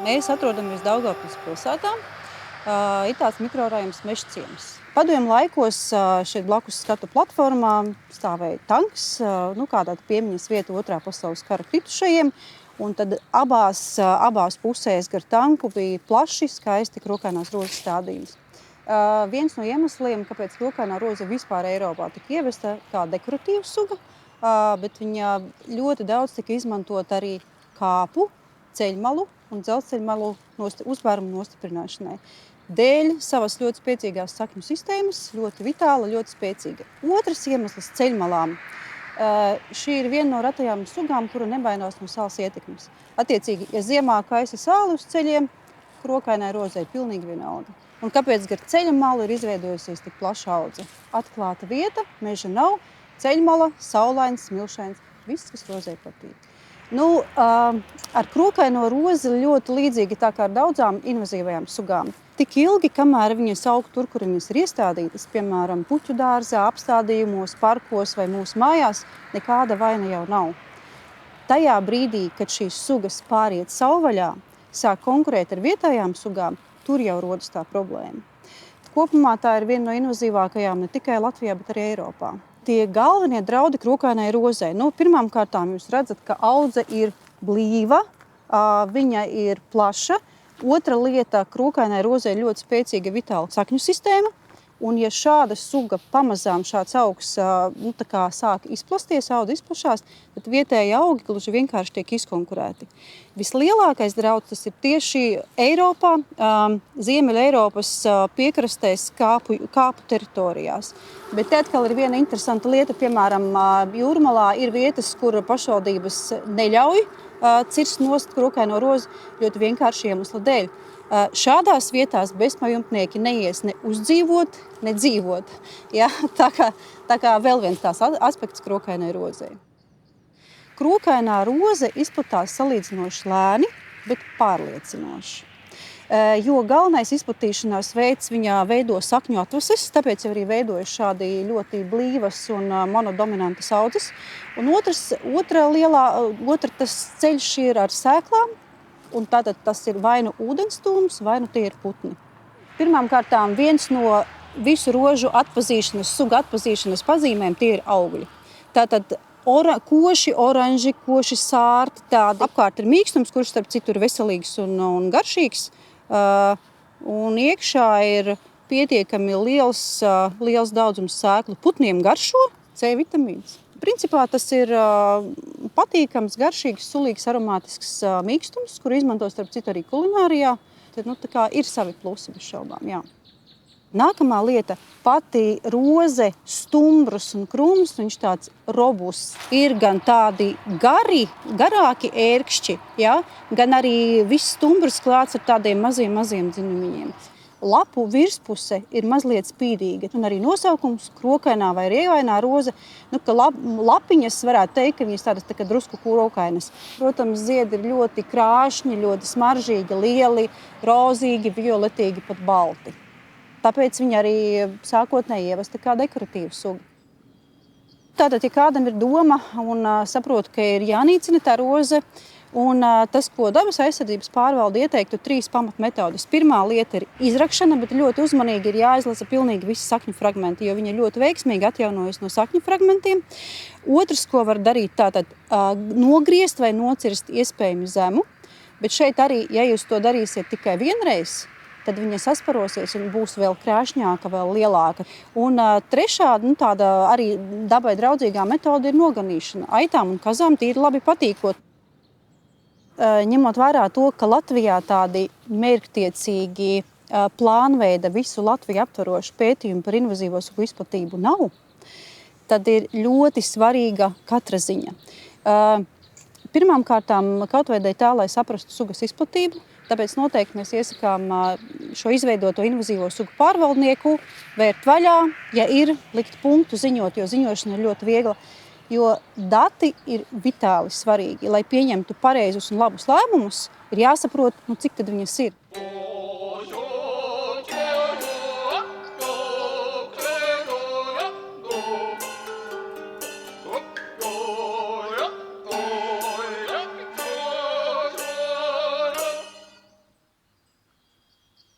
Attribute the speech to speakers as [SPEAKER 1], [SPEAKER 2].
[SPEAKER 1] Mēs atrodamies Daugavpils pilsētā. Ir tāds mikrorajons Mežciems. Padomju laikos šeit blakus skatu platformā stāvēja tanks, kā tāda piemiņas vieta Otrā pasaules kara kritušajiem. Un tad abās pusēs gar tanku bija plaši, skaisti krokainās rozes stādījums. Viens no iemesliem, kāpēc krokainā roze vispār Eiropā tika ievesta kā dekoratīva suga, bet viņa ļoti daudz tika izmantot arī kāpu, ceļmalu un dzelzceļmalu uzbārumu nostiprināšanai. Dēļ savas ļoti spēcīgās sakņu sistēmas, ļoti vitāla, ļoti spēcīga. Otrs iemesls ceļmalām. Šī ir viena no ratajām sugām, kura nebaidās no sāls ietekmes. Attiecīgi, ja ziemā kaisa sāli uz ceļiem, krokainai rozei pilnīgi vienalga. Un kāpēc gar ceļa malu ir izveidojusies tik plaša audze? Atklāta vieta, meža nav, ceļmala, saulains, smilšains, viss, kas rozei patīk. Ar krokaino rozi ļoti līdzīgi tā kā ar daudzām invazīvajām sugām. Tik ilgi, kamēr viņas aug tur, kur viņas ir iestādītas, piemēram, puķu dārzā, apstādījumos, parkos vai mūsu mājās, nekāda vaina jau nav. Tajā brīdī, kad šīs sugas pāriet savvaļā, sāk konkurēt ar vietējām sugām, tur jau rodas tā problēma. Kopumā tā ir viena no invazīvākajām ne tikai Latvijā, bet arī Eiropā. Tie galvenie draudi krokainai rozei. Pirmām kārtām jūs redzat, ka audze ir blīva, viņa ir plaša. Otra lieta, krokainai rozei ļoti spēcīga vitāla sakņu sistēma. Un ja šāda suga pamazām šāds augs sāk izplasties, audze izplašās, tad vietēji augi gluži vienkārši tiek izkonkurēti. Vislielākais drauds tas ir tieši Eiropā, Ziemeļa Eiropas piekrastēs kāpu teritorijās. Bet te atkal ir viena interesanta lieta, piemēram, Jūrmalā ir vietas, kur pašvaldības neļauj cirst nost krokaino rozi ļoti vienkārši iemesla dēļ. Šādās vietās bezmajumtnieki neies ne uzdzīvot, ne dzīvot. Ja? Tā kā vēl viens tās aspekts krokainai rozei. Krokainā roze izplatās salīdzinoši lēni, bet pārliecinoši. Jo galvenais izplatīšanās veids viņā veido sakņu atvases, tāpēc arī veidojas šādi ļoti blīvas un monodominantas audzes. Un otrs ceļš ir ar sēklām, un tātad tas ir vai nu ūdenstūms, vai nu tie ir putni. Pirmām kārtām viens no visu rožu atpazīšanas, suga atpazīšanas pazīmēm tie ir augļi. Tātad koši oranži, koši sārti, tādi apkārt ir mīkstums, kurš starp citu ir veselīgs un garšīgs. Un iekšā ir pietiekami liels daudzums sēklu. Putniem garšo C vitamīns. Principā tas ir patīkams, garšīgs, sulīgs, aromātisks mīkstums, kuru izmanto starp citu arī kulinārijā. Tad, ir savi plusi bez šaubām, jā. Nākamā lieta, pati roze, stumbrus un krūms, viņš tāds robusts. Ir gan tādi garāki ērkšķi, ja? Gan arī viss stumbrs klāts ar tādiem maziem dzinumiņiem. Lapu virspuse ir mazliet spīdīga, un arī nosaukums krokainā vai rievainā roze, ka lapiņas varētu teikt, ka viņas tādas tā kā drusku krokainas. Protams, ziedi ir ļoti krāšņi, ļoti smaržīgi, lieli, rozīgi, violetīgi, pat balti. Tāpēc viņi arī sākotnēji ievesta kā dekoratīva suga. Tātad, ja kādam ir doma un saprot, ka ir jānīcina tā roze, un tas, ko dabas aizsardzības pārvalde ieteiktu, 3 pamatmetodes. Pirmā lieta ir izrakšana, bet ļoti uzmanīgi ir jāizlasa pilnīgi visi sakņu fragmenti, jo viņi ļoti veiksmīgi atjaunojas no sakņu fragmentiem. Otrs, ko var darīt, tātad nogriezt vai nocirst iespējami zemu, bet šeit arī, ja jūs to darīsiet tikai vienreiz, tad viņa sasparosies un būs vēl krāšņāka, vēl lielāka. Un trešā, tāda arī dabai draudzīgā metode ir noganīšana. Aitām un kazām tīri labi patīkot. Ņemot vērā to, ka Latvijā tādi mērķtiecīgi plānveida visu Latviju aptvarošu pētījumu par invazīvo sugu izplatību nav, tad ir ļoti svarīga katra ziņa. Pirmām kārtām kaut vai dēļ tā, lai saprastu sugas izplatību, tāpēc noteikti mēs iesakām šo izveidoto invazīvo sugu pārvaldnieku vērt vaļā, ja ir, likt punktu ziņot, jo ziņošana ir ļoti viegla. Jo dati ir vitāli svarīgi. Lai pieņemtu pareizus un labus lēmumus, ir jāsaprot, cik tad viņas ir.